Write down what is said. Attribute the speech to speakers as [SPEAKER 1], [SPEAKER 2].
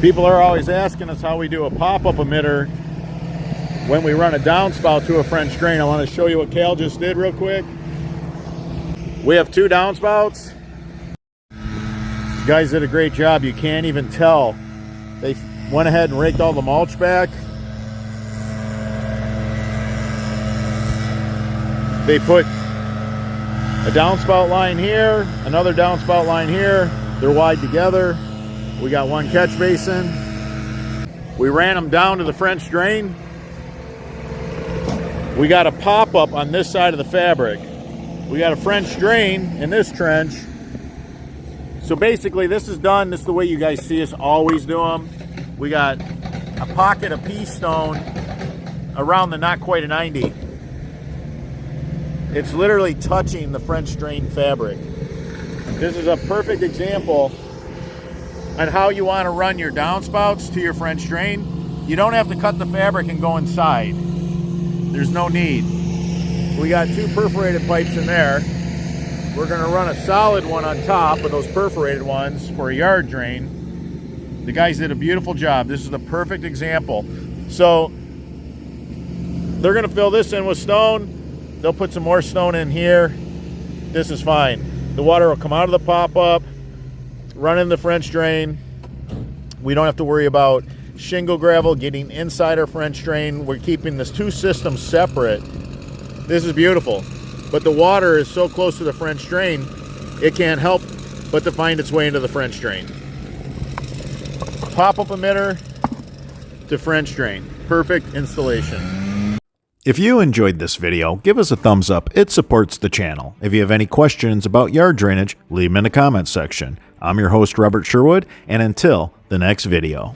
[SPEAKER 1] People are always asking us how we do a pop-up emitter when we run a downspout to a French drain. I want to show you what Cal just did real quick. We have 2 downspouts. You guys did a great job. You can't even tell. They went ahead and raked all the mulch back. They put a downspout line here, another downspout line here. They're wide together. We got 1 catch basin. We ran them down to the French drain. We got a pop-up on this side of the fabric. We got a French drain in this trench. So basically this is done. This is the way you guys see us always do them. We got a pocket of pea stone around the not quite a 90. It's literally touching the French drain fabric. This is a perfect example on how you want to run your downspouts to your French drain. You don't have to cut the fabric and go inside. There's no need. We got 2 perforated pipes in there. We're gonna run a solid one on top of those perforated ones for a yard drain. The guys did a beautiful job. This is the perfect example. So they're gonna fill this in with stone. They'll put some more stone in here. This is fine. The water will come out of the pop-up, run in the French drain. We don't have to worry about shingle gravel getting inside our French drain. We're keeping this 2 systems separate. This is beautiful. But the water is so close to the French drain, it can't help but to find its way into the French drain. Pop-up emitter to French drain. Perfect installation.
[SPEAKER 2] If you enjoyed this video, give us a thumbs up. It supports the channel. If you have any questions about yard drainage, leave them in the comments section. I'm your host, Robert Sherwood, and until the next video.